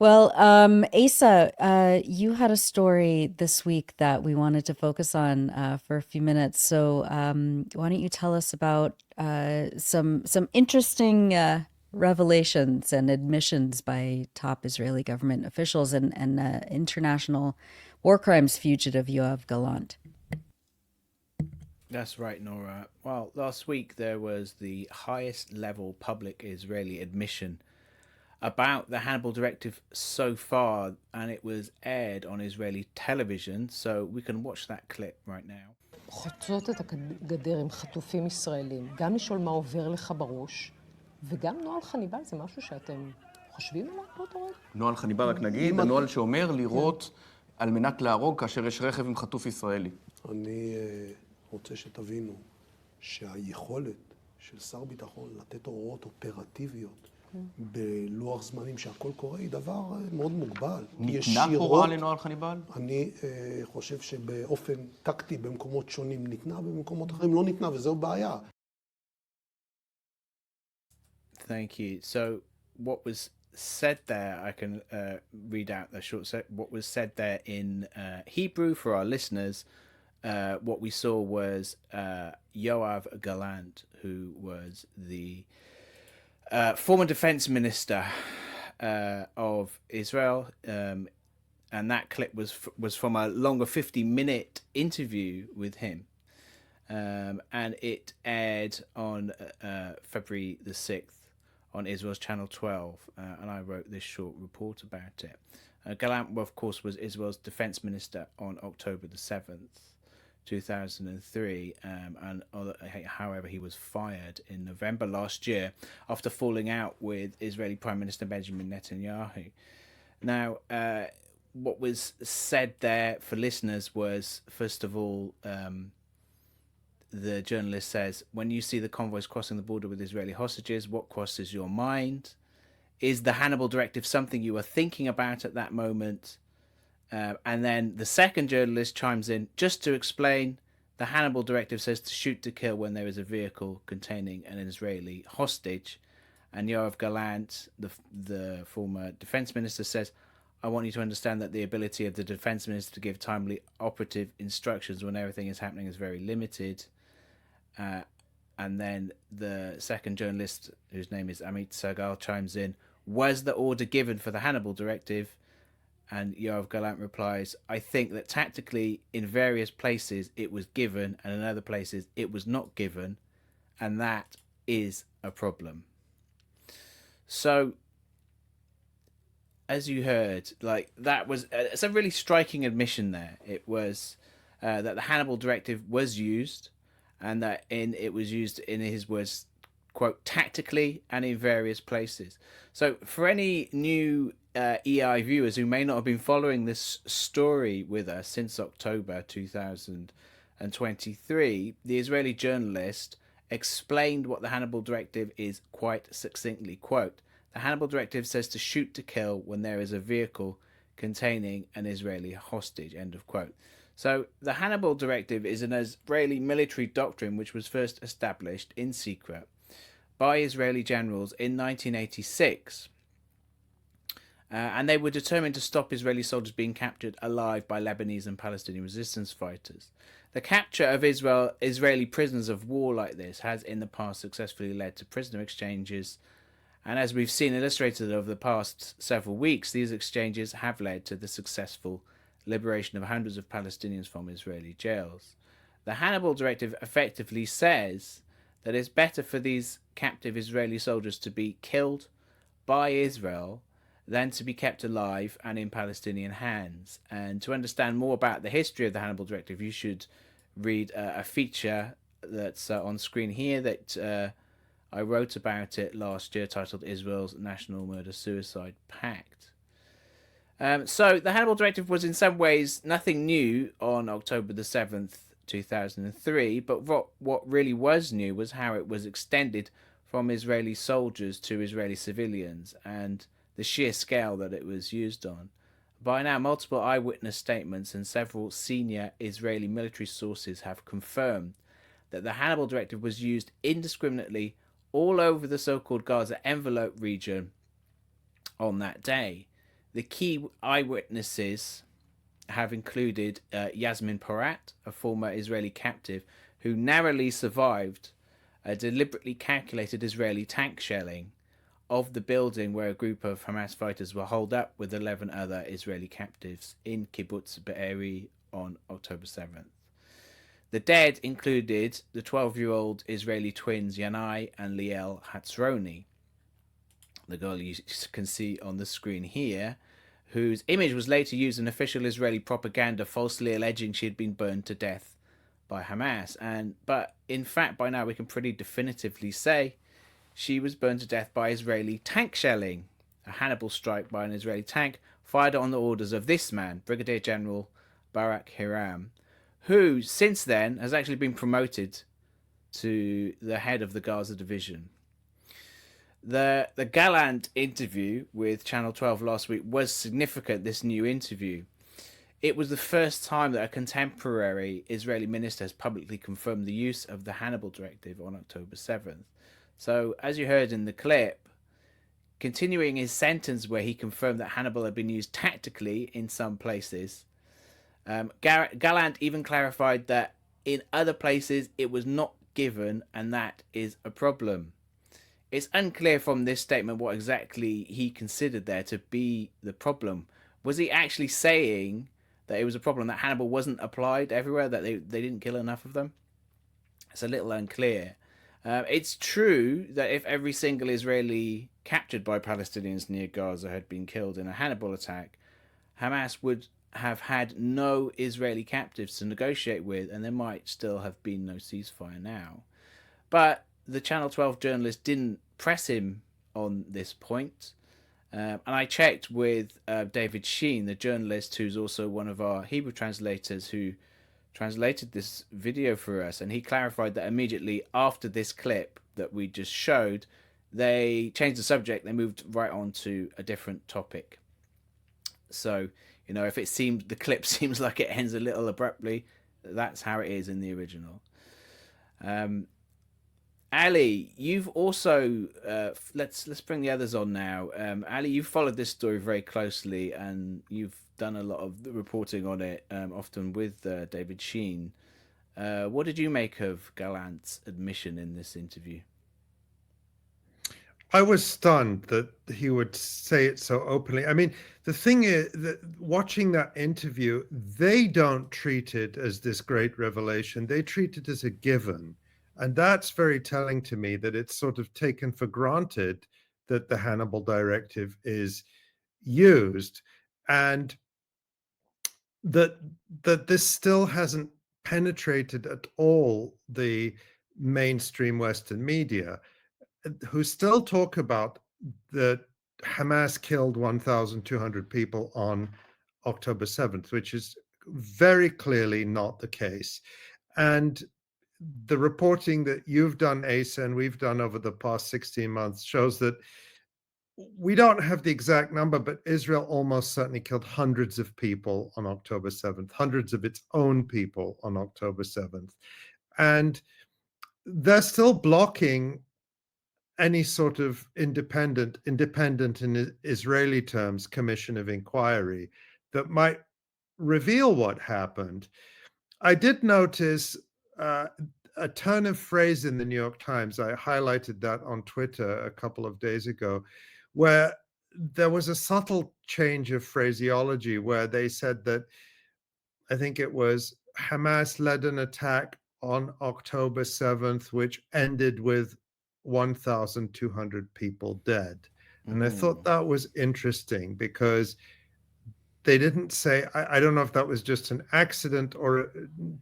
Well, Asa, you had a story this week that we wanted to focus on for a few minutes. So, why don't you tell us about some interesting revelations and admissions by top Israeli government officials and international war crimes fugitive Yoav Galant? That's right, Nora. Well, last week there was the highest level public Israeli admission about the Hannibal Directive so far, and it was aired on Israeli television, so we can watch that clip right now. חוצות את הגדר עם חטופים ישראלים, גם לשאול מה עובר לך בראש, וגם נוהל חניבל זה משהו שאתם חושבים עליו באותו רגע? נוהל חניבל, רק נגיד, הנוהל שאומר לירות על מנת להרוג כאשר יש רכב עם חטוף ישראלי. אני רוצה שתבינו שהיכולת של שר ביטחון לתת הוראות אופרטיביות בלוח זמנים שהכל קורה היא דבר מאוד מוגבל. ניתנה הוראה לנוהל חניבל? אני חושב שבאופן טקטי במקומות שונים ניתנה, במקומות אחרים לא ניתנה, וזו בעיה. Thank you. So, what was said there, I can read out the short set. What was said there in Hebrew for our listeners, what we saw was Yoav Galant, who was the former defense minister of Israel, and that clip was from a longer 50-minute interview with him, and it aired on February the 6th on Israel's Channel 12, and I wrote this short report about it. Galant, of course, was Israel's defense minister on October the 7th. 2003, and however he was fired in November last year after falling out with Israeli Prime Minister Benjamin Netanyahu. Now, what was said there for listeners was, first of all, the journalist says, when you see the convoys crossing the border with Israeli hostages, what crosses your mind? Is the Hannibal Directive something you were thinking about at that moment? And then the second journalist chimes in just to explain the Hannibal Directive says to shoot to kill when there is a vehicle containing an Israeli hostage. And Yoav Galant, the former defense minister, says, I want you to understand that the ability of the defense minister to give timely operative instructions when everything is happening is very limited. And then the second journalist, whose name is Amit Sagal, chimes in, was the order given for the Hannibal Directive? And Yoav Galant replies, I think that tactically in various places it was given and in other places it was not given, and that is a problem. So, as you heard, like that was it's a really striking admission there. It was that the Hannibal Directive was used, and that it was used, in his words, quote, tactically and in various places. So for any new EI viewers who may not have been following this story with us since October 2023, the Israeli journalist explained what the Hannibal Directive is quite succinctly. Quote, the Hannibal Directive says to shoot to kill when there is a vehicle containing an Israeli hostage, end of quote. So the Hannibal Directive is an Israeli military doctrine which was first established in secret by Israeli generals in 1986. And they were determined to stop Israeli soldiers being captured alive by Lebanese and Palestinian resistance fighters. The capture of Israeli prisoners of war like this has in the past successfully led to prisoner exchanges. And as we've seen illustrated over the past several weeks, these exchanges have led to the successful liberation of hundreds of Palestinians from Israeli jails. The Hannibal Directive effectively says that it's better for these captive Israeli soldiers to be killed by Israel than to be kept alive and in Palestinian hands. And to understand more about the history of the Hannibal Directive, you should read a feature that's on screen here that I wrote about it last year, titled Israel's National Murder-Suicide Pact. So the Hannibal Directive was in some ways nothing new on October the 7th, 2003, but what really was new was how it was extended from Israeli soldiers to Israeli civilians, and the sheer scale that it was used on. By now, multiple eyewitness statements and several senior Israeli military sources have confirmed that the Hannibal Directive was used indiscriminately all over the so-called Gaza envelope region on that day. The key eyewitnesses have included Yasmin Porat, a former Israeli captive who narrowly survived a deliberately calculated Israeli tank shelling of the building where a group of Hamas fighters were holed up with 11 other Israeli captives in kibbutz Be'eri on October 7th. The dead included the 12-year-old Israeli twins Yanai and Liel Hatzroni, the girl you can see on the screen here, whose image was later used in official Israeli propaganda, falsely alleging she had been burned to death by Hamas. But in fact, by now we can pretty definitively say she was burned to death by Israeli tank shelling, a Hannibal strike by an Israeli tank fired on the orders of this man, Brigadier General Barak Hiram, who since then has actually been promoted to the head of the Gaza division. The Gallant interview with Channel 12 last week was significant, this new interview. It was the first time that a contemporary Israeli minister has publicly confirmed the use of the Hannibal Directive on October 7th. So, as you heard in the clip, continuing his sentence where he confirmed that Hannibal had been used tactically in some places, Gallant even clarified that in other places it was not given, and that is a problem. It's unclear from this statement what exactly he considered there to be the problem. Was he actually saying that it was a problem that Hannibal wasn't applied everywhere, that they didn't kill enough of them? It's a little unclear. It's true that if every single Israeli captured by Palestinians near Gaza had been killed in a Hannibal attack, Hamas would have had no Israeli captives to negotiate with, and there might still have been no ceasefire now. But the Channel 12 journalist didn't press him on this point. And I checked with David Sheen, the journalist who's also one of our Hebrew translators who translated this video for us, and he clarified that immediately after this clip that we just showed, they changed the subject. They moved right on to a different topic. So, you know, if the clip seems like it ends a little abruptly, that's how it is in the original. Ali, you've also let's bring the others on now. Ali, you've followed this story very closely, and you've done a lot of the reporting on it, often with David Sheen. What did you make of Gallant's admission in this interview? I was stunned that he would say it so openly. I mean, the thing is that watching that interview, they don't treat it as this great revelation. They treat it as a given. And that's very telling to me, that it's sort of taken for granted that the Hannibal Directive is used, and that this still hasn't penetrated at all the mainstream Western media, who still talk about that Hamas killed 1,200 people on October 7th, which is very clearly not the case. And the reporting that you've done, Asa, and we've done over the past 16 months shows that we don't have the exact number, but Israel almost certainly killed hundreds of people on October 7th, hundreds of its own people on October 7th. And they're still blocking any sort of independent in Israeli terms, commission of inquiry that might reveal what happened. I did notice a turn of phrase in the New York Times. I highlighted that on Twitter a couple of days ago, where there was a subtle change of phraseology where they said that, I think it was, Hamas led an attack on October 7th, which ended with 1,200 people dead. And I thought that was interesting, because they didn't say, I don't know if that was just an accident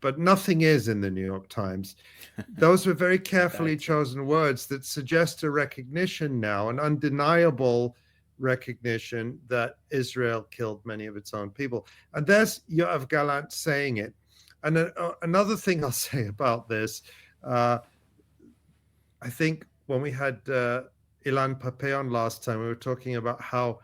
but nothing is in the New York Times. Those were very carefully chosen words that suggest a recognition now, an undeniable recognition that Israel killed many of its own people. And there's Yoav Gallant saying it. And another thing I'll say about this, I think when we had Ilan Pape on last time, we were talking about how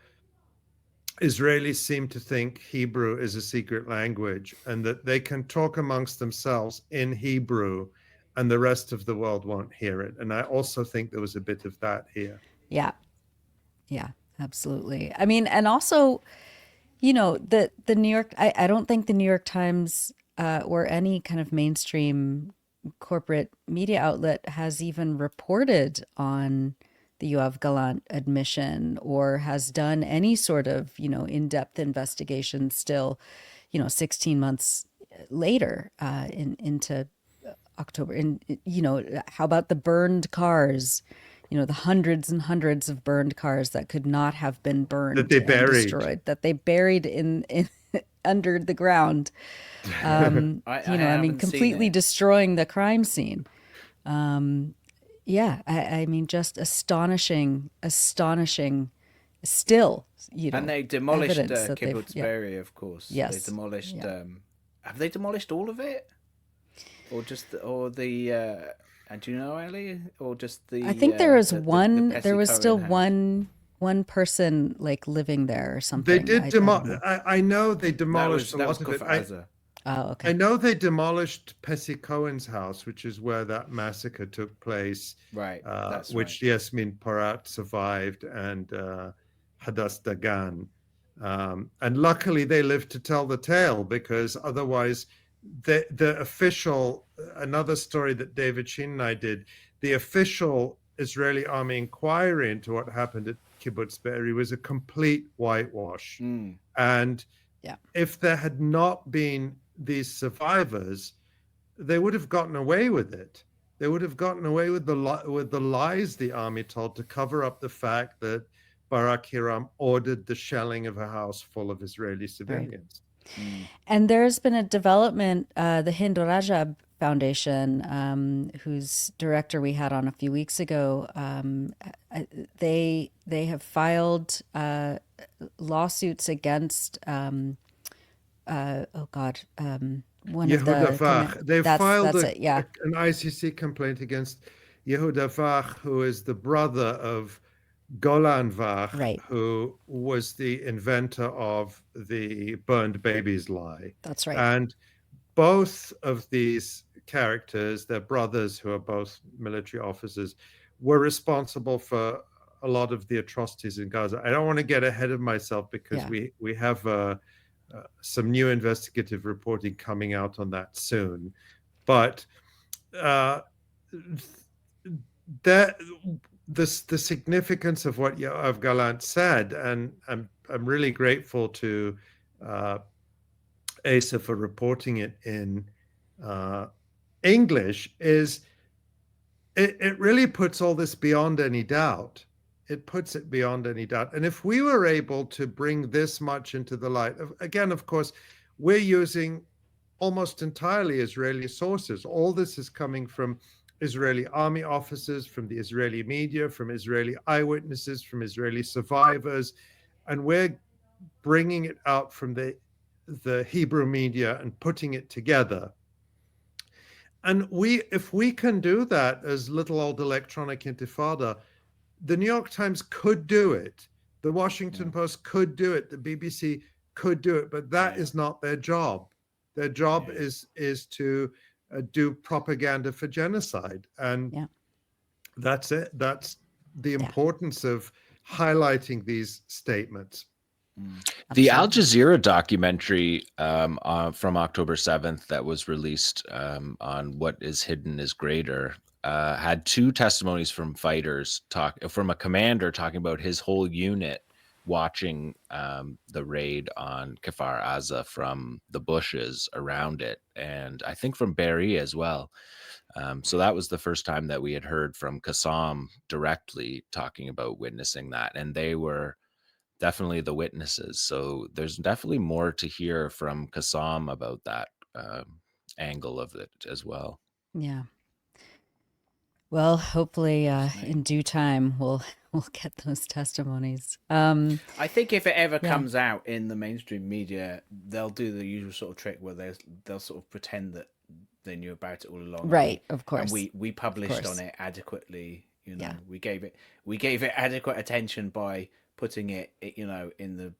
Israelis seem to think Hebrew is a secret language, and that they can talk amongst themselves in Hebrew and the rest of the world won't hear it. And I also think there was a bit of that here. Yeah. Yeah, absolutely. I mean, and also, the New York, I don't think the New York Times or any kind of mainstream corporate media outlet has even reported on the Yoav Galant admission or has done any sort of, in-depth investigation still, 16 months later into October. And, how about the burned cars? The hundreds and hundreds of burned cars that could not have been that burned they and buried. destroyed, that they buried in under the ground. I I mean, haven't seen completely it. destroying the crime scene. Yeah, I mean, just astonishing still, And they demolished evidence that they've, Kibbutz yeah, Be'eri, of course. They yes, demolished. yeah. Have they demolished all of it, or just or the? And do you know, Ellie, or just I think there was the there Pesci was Cohen still house? one person like living there or They something. did I don't know. I know they demolished a That was lot of it. Kufr Aza. Oh, I okay. know they demolished Pesci Cohen's house, which is where that massacre took place. Right, that's which right. Yasmin Porat survived, and Hadas Dagan. And luckily they lived to tell the tale, because otherwise the official, another story that David Sheen and I did, the official Israeli army inquiry into what happened at Kibbutz Be'eri was a complete whitewash. Mm. And Yeah. if there had not been these survivors, they would have gotten away with it. They would have gotten away with the lies the army told to cover up the fact that Barak Hiram ordered the shelling of a house full of Israeli civilians. Mm. And there's been a development, the Hind Rajab Foundation, whose director we had on a few weeks ago, they have filed lawsuits against oh God, one of Yehuda the Vach. They filed that's it, yeah. an ICC complaint against Yehuda Vach, who is the brother of Golan Vach, Right. who was the inventor of the burned babies lie. That's right. And both of these characters, their brothers, who are both military officers, were responsible for a lot of the atrocities in Gaza. I don't want to get ahead of myself, because Yeah. we have some new investigative reporting coming out on that soon. But the significance of what Yoav Galant said, and I'm really grateful to Asa for reporting it in English, is it really puts all this beyond any doubt. It puts it beyond any doubt. And if we were able to bring this much into the light, again, of course, we're using almost entirely Israeli sources. All this is coming from Israeli army officers, from the Israeli media, from Israeli eyewitnesses, from Israeli survivors, and we're bringing it out from the Hebrew media and putting it together. And if we can do that as little old Electronic Intifada, the New York Times could do it, the Washington Post could do it, the BBC could do it, but that is not their job. Their job is to do propaganda for genocide, and that's it. That's the importance of highlighting these statements. The Al Jazeera documentary from October 7th that was released on What is Hidden is Greater had two testimonies from fighters, from a commander talking about his whole unit watching the raid on Kfar Aza from the bushes around it, and I think from Be'eri as well. So that was the first time that we had heard from Qassam directly talking about witnessing that, and they were definitely the witnesses. So there's definitely more to hear from Qassam about that angle of it as well. Yeah. Well, hopefully in due time we'll get those testimonies. I think if it ever comes out in the mainstream media, they'll do the usual sort of trick where they'll sort of pretend that they knew about it all along. Right, of course. And we published on it adequately. We gave it adequate attention by putting it, in the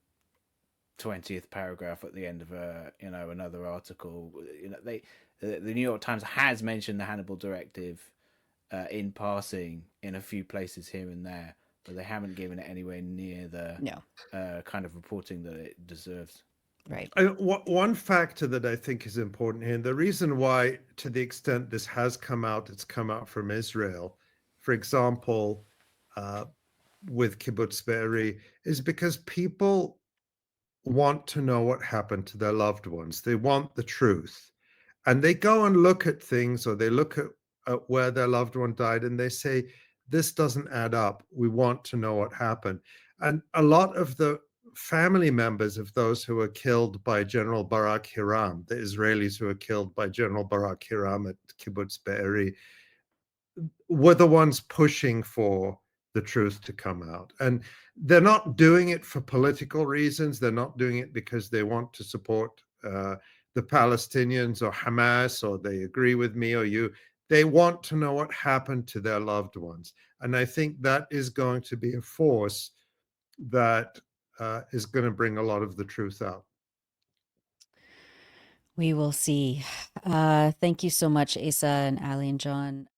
20th paragraph at the end of another article. The New York Times has mentioned the Hannibal Directive in passing in a few places here and there, but they haven't given it anywhere near the No. kind of reporting that it deserves. Right. One factor that I think is important here, and the reason why, to the extent this has come out, it's come out from Israel, for example, with Kibbutz Be'eri, is because people want to know what happened to their loved ones. They want the truth. And they go and look at things, or they look at where their loved one died, and they say, this doesn't add up. We want to know what happened. And a lot of the family members of those who were killed by General Barak Hiram, the Israelis who were killed by General Barak Hiram at Kibbutz Be'eri, were the ones pushing for the truth to come out. And they're not doing it for political reasons. They're not doing it because they want to support the Palestinians or Hamas, or they agree with me or you. They want to know what happened to their loved ones. And I think that is going to be a force that is going to bring a lot of the truth out. We will see. Thank you so much, Asa and Ali and John.